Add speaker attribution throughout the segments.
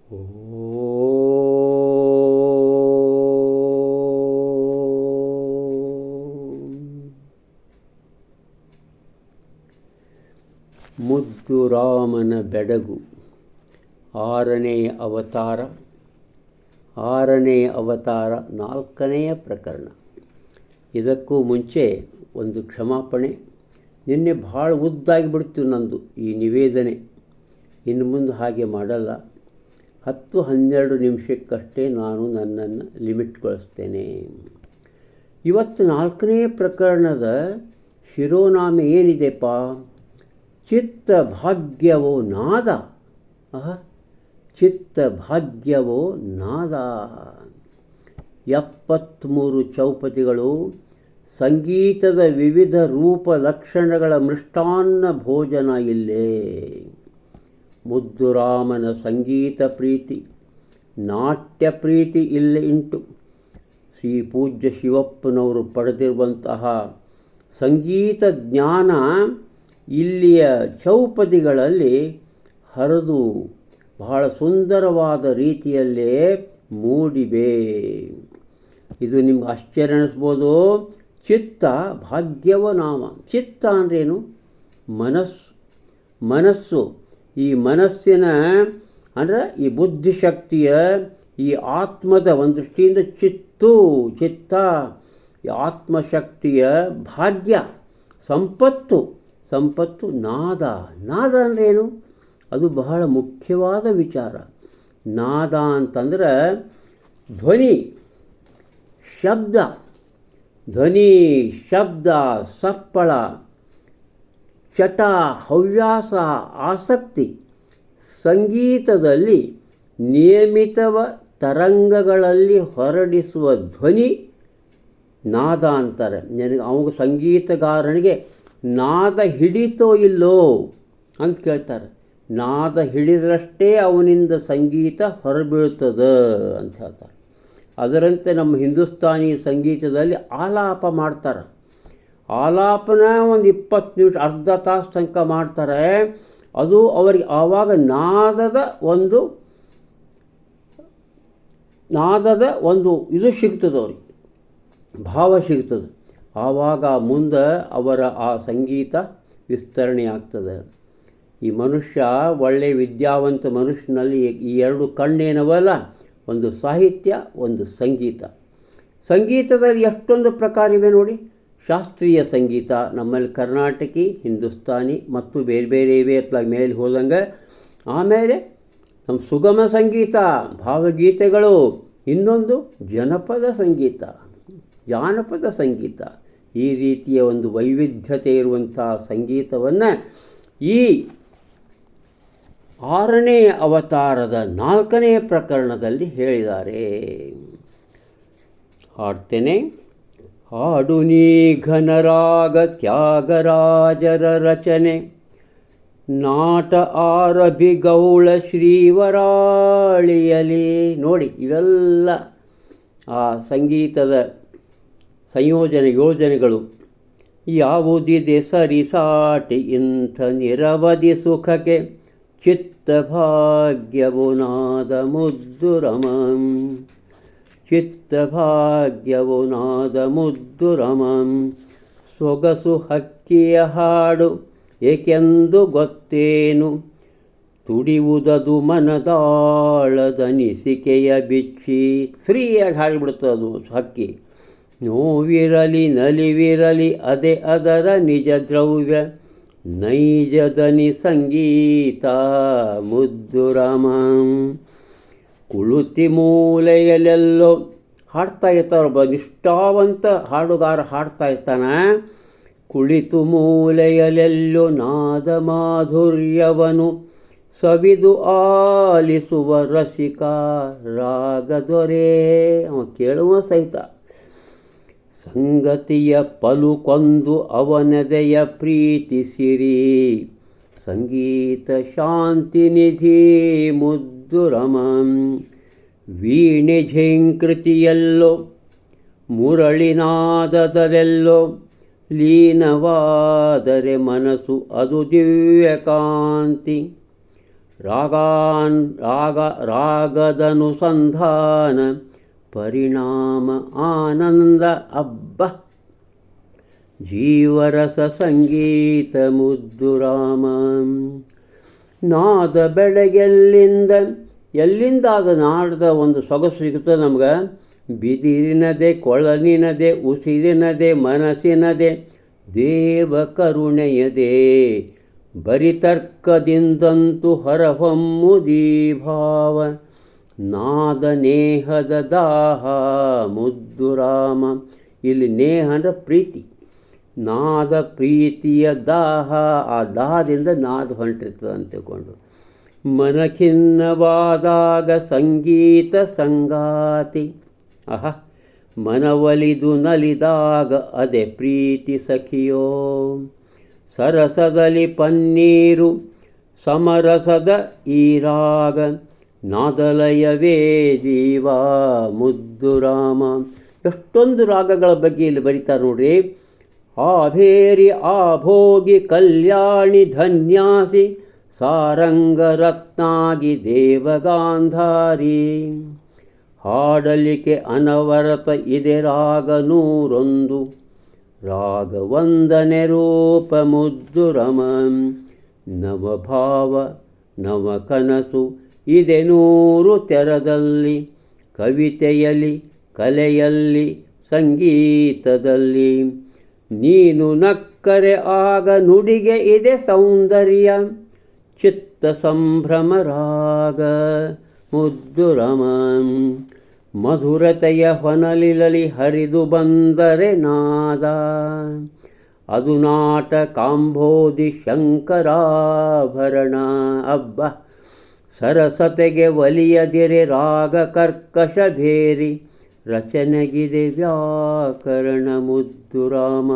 Speaker 1: ಮುದ್ದು ರಾಮನ ಬೆಡಗು ಆರನೇ ಅವತಾರ 4ನೆಯ ಪ್ರಕರಣ. ಇದಕ್ಕೂ ಮುಂಚೆ ಒಂದು ಕ್ಷಮಾಪಣೆ. ನಿನ್ನೆ ಭಾಳ ಉದ್ದಾಗಿಬಿಡ್ತು ನಂದು ಈ ನಿವೇದನೆ. ಇನ್ನು ಮುಂದೆ ಹಾಗೆ ಮಾಡಲ್ಲ. 10-12 ನಿಮಿಷಕ್ಕಷ್ಟೇ ನಾನು ನನ್ನನ್ನು ಲಿಮಿಟ್ಗೊಳಿಸ್ತೇನೆ. ಇವತ್ತು 4ನೇ ಪ್ರಕರಣದ ಶಿರೋನಾಮೆ ಏನಿದೆಪ್ಪ? ಚಿತ್ತ ಭಾಗ್ಯವೋ ನಾದ. ಚಿತ್ತ ಭಾಗ್ಯವೋ ನಾದ. 73 ಚೌಪತಿಗಳು, ಸಂಗೀತದ ವಿವಿಧ ರೂಪ ಲಕ್ಷಣಗಳ ಮೃಷ್ಟಾನ್ನ ಭೋಜನ ಇಲ್ಲೇ. ಮುದ್ದುರಾಮನ ಸಂಗೀತ ಪ್ರೀತಿ, ನಾಟ್ಯ ಪ್ರೀತಿ ಇಲ್ಲೇ ಉಂಟು. ಶ್ರೀ ಪೂಜ್ಯ ಶಿವಪ್ಪನವರು ಪಡೆದಿರುವಂತಹ ಸಂಗೀತ ಜ್ಞಾನ ಇಲ್ಲಿಯ ಚೌಪದಿಗಳಲ್ಲಿ ಹರಿದು ಬಹಳ ಸುಂದರವಾದ ರೀತಿಯಲ್ಲೇ ಮೂಡಿವೆ. ಇದು ನಿಮ್ಗೆ ಆಶ್ಚರ್ಯ ಅನ್ನಿಸ್ಬೋದು. ಚಿತ್ತ ಭಾಗ್ಯವ ನಾಮ. ಚಿತ್ತ ಅಂದ್ರೇನು? ಮನಸ್ಸು. ಈ ಮನಸ್ಸಿನ ಅಂದರೆ ಈ ಬುದ್ಧಿಶಕ್ತಿಯ, ಈ ಆತ್ಮದ ಒಂದು ದೃಷ್ಟಿಯಿಂದ ಚಿತ್ತ ಈ ಆತ್ಮಶಕ್ತಿಯ ಭಾಗ್ಯ, ಸಂಪತ್ತು ನಾದ. ಅಂದ್ರೇನು? ಅದು ಬಹಳ ಮುಖ್ಯವಾದ ವಿಚಾರ. ನಾದ ಅಂತಂದ್ರೆ ಧ್ವನಿ, ಶಬ್ದ, ಸಪ್ಪಳ, ಚಟ, ಹವ್ಯಾಸ, ಆಸಕ್ತಿ. ಸಂಗೀತದಲ್ಲಿ ನಿಯಮಿತ ತರಂಗಗಳಲ್ಲಿ ಹೊರಡಿಸುವ ಧ್ವನಿ ನಾದ ಅಂತಾರೆ. ಅವಾಗ ಸಂಗೀತಗಾರನಿಗೆ ನಾದ ಹಿಡಿತೋ ಇಲ್ಲೋ ಅಂತ ಕೇಳ್ತಾರೆ. ನಾದ ಹಿಡಿದ್ರಷ್ಟೇ ಅವನಿಂದ ಸಂಗೀತ ಹೊರಬೀಳ್ತದೆ ಅಂತ ಹೇಳ್ತಾರೆ. ಅದರಂತೆ ನಮ್ಮ ಹಿಂದೂಸ್ತಾನಿ ಸಂಗೀತದಲ್ಲಿ ಆಲಾಪ ಮಾಡ್ತಾರೆ. ಆಲಾಪನ ಒಂದು 20 ನಿಮಿಷ, ಅರ್ಧ ತಾಸು ತನಕ ಮಾಡ್ತಾರೆ. ಅದು ಅವರಿಗೆ ಆವಾಗ ನಾದದ ಒಂದು ಇದು ಸಿಗ್ತದೆ, ಅವ್ರಿಗೆ ಭಾವ ಸಿಗ್ತದೆ. ಆವಾಗ ಮುಂದೆ ಅವರ ಆ ಸಂಗೀತ ವಿಸ್ತರಣೆ ಆಗ್ತದೆ. ಈ ಮನುಷ್ಯ ಒಳ್ಳೆಯ ವಿದ್ಯಾವಂತ ಮನುಷ್ಯನಲ್ಲಿ ಈ 2 ಕಣ್ಣೇನವಲ್ಲ, ಒಂದು ಸಾಹಿತ್ಯ, ಒಂದು ಸಂಗೀತ. ಸಂಗೀತದಲ್ಲಿ ಎಷ್ಟೊಂದು ಪ್ರಕಾರ ಇವೆ ನೋಡಿ. ಶಾಸ್ತ್ರೀಯ ಸಂಗೀತ ನಮ್ಮಲ್ಲಿ ಕರ್ನಾಟಕಿ, ಹಿಂದೂಸ್ತಾನಿ ಮತ್ತು ಬೇರೆ ಬೇರೆ ಇವೆ ಮೇಲೆ ಹೋದಂಗೆ. ಆಮೇಲೆ ನಮ್ಮ ಸುಗಮ ಸಂಗೀತ, ಭಾವಗೀತೆಗಳು. ಇನ್ನೊಂದು ಜಾನಪದ ಸಂಗೀತ. ಈ ರೀತಿಯ ಒಂದು ವೈವಿಧ್ಯತೆ ಇರುವಂಥ ಸಂಗೀತವನ್ನು ಈ 6ನೇ ಅವತಾರದ 4ನೇ ಪ್ರಕರಣದಲ್ಲಿ ಹೇಳಿದ್ದಾರೆ. ಹಾಡ್ತೇನೆ. ಹಾಡು ನೀ ಘನರಾಗ ತ್ಯಾಗರಾಜರ ರಚನೆ, ನಾಟ ಆರಭಿಗೌಳ ಶ್ರೀವರಾಳಿಯಲಿ. ನೋಡಿ, ಇವೆಲ್ಲ ಆ ಸಂಗೀತದ ಯೋಜನೆಗಳು. ಯಾವುದಿದೆ ಸರಿಸಾಟಿ ಇಂಥ ನಿರವಧಿ ಸುಖಕ್ಕೆ, ಚಿತ್ತಭಾಗ್ಯವೋ ನಾದ ಮುದ್ದುರಮಂ. ಚಿತ್ತಭಾಗ್ಯವೋ ನಾದ ಮುದ್ದುರಮಂ. ಸೊಗಸು ಹಕ್ಕಿಯ ಹಾಡು ಏಕೆಂದು ಗೊತ್ತೇನು, ತುಡಿಯುವುದದು ಮನದಾಳದನಿಸಿಕೆಯ ಬಿಚ್ಚಿ. ಫ್ರೀಯಾಗಿ ಹಾಡಿಬಿಡ್ತದೆ ಅದು ಹಕ್ಕಿ. ನೋವಿರಲಿ ನಲಿವಿರಲಿ ಅದೇ ಅದರ ನಿಜ ದ್ರವ್ಯ, ನೈಜದನಿ ಸಂಗೀತ ಮುದ್ದುರಮಂ. ಕುಳುತಿ ಮೂಲೆಯಲ್ಲೆಲ್ಲೋ ಹಾಡ್ತಾ ಇರ್ತಾರೊಬ್ಬ ನಿಷ್ಠಾವಂತ ಹಾಡುಗಾರ ಹಾಡ್ತಾ ಇರ್ತಾನೆ. ಕುಳಿತು ಮೂಲೆಯಲ್ಲೆಲ್ಲೋ ನಾದ ಮಾಧುರ್ಯವನು ಸವಿದು ಆಲಿಸುವ ರಸಿಕ ರಾಗದೊರೆ. ಅವ ಕೇಳುವ ಸಹಿತ. ಸಂಗತಿಯ ಪಲುಕೊಂದು ಅವನದೆಯ ಪ್ರೀತಿಸಿರಿ, ಸಂಗೀತ ಶಾಂತಿ ನಿಧಿ ಮುದ್ದುರಮಂ. ವೀಣೆ ಝೇಂಕೃತಿಯಲ್ಲೋ ಮುರಳಿನಾದದರೆಲ್ಲೋ, ಲೀನವಾದರೆ ಮನಸ್ಸು ಅದು ದಿವ್ಯಕಾಂತಿ. ರಾಗದನುಸಂಧಾನ ಪರಿಣಾಮ ಆನಂದ ಅಬ್ಬ ಜೀವರಸ ಸಂಗೀತ ಮುದ್ದು ರಾಮ. ನಾದ ಎಲ್ಲಿಂದ ಅದು ನಾಡದ ಒಂದು ಸೊಗಸು ಸಿಗುತ್ತದೆ ನಮ್ಗೆ. ಬಿದಿರಿನದೆ, ಕೊಳಲಿನದೆ, ಉಸಿರಿನದೆ, ಮನಸ್ಸಿನದೆ, ದೇವ ಕರುಣೆಯದೆ, ಬರಿತರ್ಕದಿಂದಂತೂ ಹೊರಹೊಮ್ಮುದೀ ಭಾವ. ನಾದ ನೇಹದ ದಾಹ ಮುದ್ದು ರಾಮ. ಇಲ್ಲಿ ನೇಹ ಅಂದರೆ ಪ್ರೀತಿ, ನಾದ ಪ್ರೀತಿಯ ದಾಹ. ಆ ದಾಹದಿಂದ ನಾದ ಹೊಂಟಿರ್ತದೆ ಅಂತ ತಿಳ್ಕೊಂಡು. ಮನಖಿನ್ನವಾದಾಗ ಸಂಗೀತ ಸಂಗಾತಿ. ಮನವಲಿದು ನಲಿದಾಗ ಅದೇ ಪ್ರೀತಿ ಸಖಿಯೋ. ಸರಸದಲ್ಲಿ ಪನ್ನೀರು ಸಮರಸದ ಈ ರಾಗ, ನಾದಲಯವೇ ಜೀವ ಮುದ್ದು ರಾಮ. ಎಷ್ಟೊಂದು ರಾಗಗಳ ಬಗ್ಗೆ ಇಲ್ಲಿ ಬರೀತಾರೆ ನೋಡ್ರಿ. ಆಭೇರಿ ಆಭೋಗಿ ಕಲ್ಯಾಣಿ ಧನ್ಯಾಸಿ, ಸಾರಂಗರತ್ನಾಗಿ ದೇವಗಾಂಧಾರಿ. ಹಾಡಲಿಕ್ಕೆ ಅನವರತ ಇದೆ ರಾಗ 101, ರಾಗವಂದನೆ ರೂಪ ಮುದ್ದು ರಮ. ನವಭಾವ ನವ ಕನಸು ಇದೆ 100 ತೆರದಲ್ಲಿ, ಕವಿತೆಯಲ್ಲಿ, ಕಲೆಯಲ್ಲಿ, ಸಂಗೀತದಲ್ಲಿ. ನೀನು ನಕ್ಕರೆ ಆಗ ನುಡಿಗೆ ಇದೆ ಸೌಂದರ್ಯ, ಚಿತ್ತ ಸಂಭ್ರಮ ರಾಗ ಮುದ್ದು ರಮ. ಮಧುರತೆಯ ಹೊನಲಿಲಲಿ ಹರಿದು ಬಂದರೆ ನಾದ, ಅದು ನಾಟ ಕಾಂಬೋದಿ ಶಂಕರಾಭರಣ ಅಬ್ಬ. ಸರಸತೆಗೆ ಒಲಿಯದಿರೆ ರಾಗ ಕರ್ಕಶ ಭೇರಿ, ರಚನೆಗಿದೆ ವ್ಯಾಕರಣ ಮುದ್ದು ರಾಮ.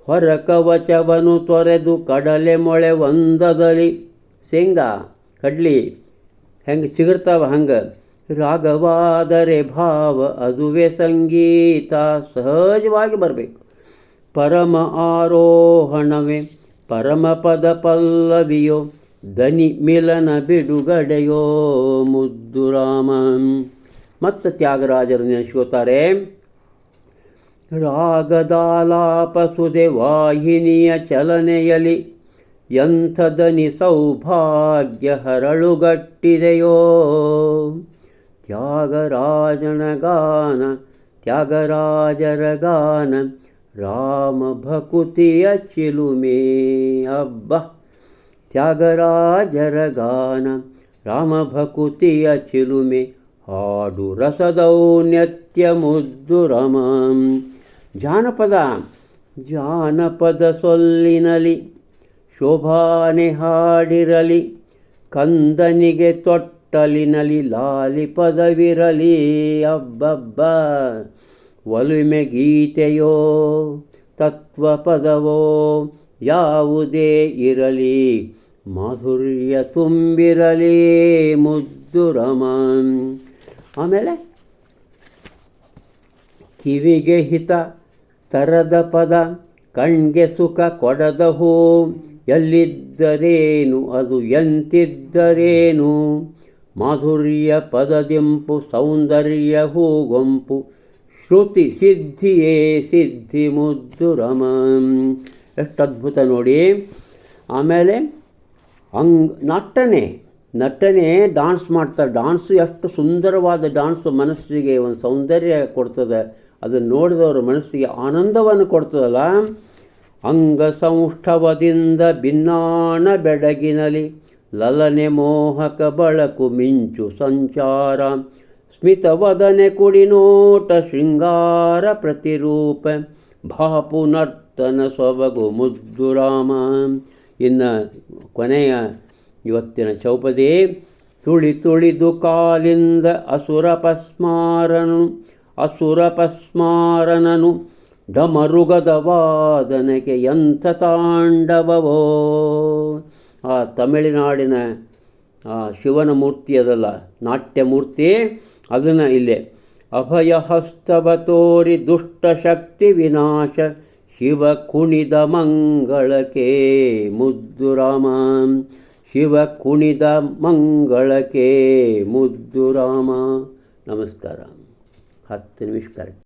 Speaker 1: ಹೊರ ಕವಚವನು ತೊರೆದು ಕಡಲೆ ಮೊಳೆ ಒಂದದಲ್ಲಿ, ಶೇಂಗಾ ಕಡ್ಲಿ ಹೆಂಗೆ ಚಿಗುರ್ತಾವ ಹಂಗೆ ರಾಗವಾದರೆ ಭಾವ ಅದುವೇ ಸಂಗೀತ. ಸಹಜವಾಗಿ ಬರಬೇಕು. ಪರಮ ಆರೋಹಣವೇ ಪರಮ ಪದ ಪಲ್ಲವಿಯೋ, ದನಿ ಮಿಲನ ಬಿಡುಗಡೆಯೋ ಮುದ್ದು ರಾಮ. ಮತ್ತು ತ್ಯಾಗರಾಜರು ನೆನೆಸ್ಕೋತಾರೆ. ರಾಗದಾಲಾಪ ಸುದೆ ವಾಹಿನಿಯ ಚಲನೆಯಲಿ, ಎಂಥದನಿ ಸೌಭಾಗ್ಯ ಹರಳುಗಟ್ಟಿದೆಯೋ. ತ್ಯಾಗರಾಜನ ಗಾನ, ತ್ಯಾಗರಾಜರ ಗಾನ, ರಾಮ ಭಕುತಿಯ ಚಿಲುಮೆ ಅಬ್ಬ. ತ್ಯಾಗರಾಜರ ಗಾನ, ರಾಮ ಭಕುತಿಯ ಚಿಲುಮೆ, ಹಾಡು ರಸದೌನ್ನತ್ಯ ಮುದ್ದು ರಮ. ಜಾನಪದ ಸೊಲ್ಲಿನಲಿ ಶೋಭಾನೆ ಹಾಡಿರಲಿ, ಕಂದನಿಗೆ ತೊಟ್ಟಲಿನಲಿ ಲಾಲಿ ಪದವಿರಲಿ ಅಬ್ಬಬ್ಬ. ಒಲುಮೆ ಗೀತೆಯೋ ತತ್ವ ಪದವೋ ಯಾವುದೇ ಇರಲಿ, ಮಾಧುರ್ಯ ತುಂಬಿರಲಿ ಮುದ್ದು ರಮ. ಆಮೇಲೆ ಕಿವಿಗೆ ಹಿತ ತರದ ಪದ, ಕಣ್ಗೆ ಸುಖ ಕೊಡದ ಹೂ, ಎಲ್ಲಿದ್ದರೇನು ಅದು ಎಂತಿದ್ದರೇನು. ಮಾಧುರ್ಯ ಪದದಿಂಪು ಸೌಂದರ್ಯ ಹೂಗೊಂಪು, ಶ್ರುತಿ ಸಿದ್ಧಿಯೇ ಸಿದ್ಧಿ ಮುದ್ದು ರಮ. ಎಷ್ಟು ಅದ್ಭುತ ನೋಡಿ. ಆಮೇಲೆ ನಟನೆ ಡಾನ್ಸ್ ಮಾಡ್ತಾರೆ. ಡಾನ್ಸು ಎಷ್ಟು ಸುಂದರವಾದ ಡಾನ್ಸು, ಮನಸ್ಸಿಗೆ ಒಂದು ಸೌಂದರ್ಯ ಕೊಡ್ತದೆ. ಅದನ್ನು ನೋಡಿದವರ ಮನಸ್ಸಿಗೆ ಆನಂದವನ್ನು ಕೊಡ್ತದಲ್ಲ. ಅಂಗ ಸೌಷ್ಠವದಿಂದ ಭಿನ್ನಾಣ ಬೆಡಗಿನಲಿ, ಲಲನೆ ಮೋಹಕ ಬಳಕು ಮಿಂಚು ಸಂಚಾರ. ಸ್ಮಿತವದನೆ ಕುಡಿನೋಟ ಶೃಂಗಾರ ಪ್ರತಿರೂಪ, ಭಾಪು ನರ್ತನ ಸೊಬಗು ಮುದ್ದು ರಾಮ. ಇನ್ನು ಕೊನೆಯ ಇವತ್ತಿನ ಚೌಪದಿ. ತುಳಿದು ಕಾಲಿಂದ ಅಸುರಪಸ್ಮಾರನನು, ಡಮರುಗದ ವಾದನೆಗೆ ಎಂಥ ತಾಂಡವವೋ. ಆ ತಮಿಳುನಾಡಿನ ಶಿವನ ಮೂರ್ತಿ ಅದಲ್ಲ, ನಾಟ್ಯ ಮೂರ್ತಿ, ಅದನ್ನು ಇಲ್ಲೇ ಅಭಯ ಹಸ್ತವ ತೋರಿ ದುಷ್ಟಶಕ್ತಿ ವಿನಾಶ, ಶಿವ ಕುಣಿದ ಮಂಗಳಕ್ಕೆ ಮುದ್ದು ರಾಮ. ಶಿವ ಕುಣಿದ ಮಂಗಳಕ್ಕೆ ಮುದ್ದು ರಾಮ. ನಮಸ್ಕಾರ. 10 ನಿಮಿಷ ಕರೆಕ್ಟ್.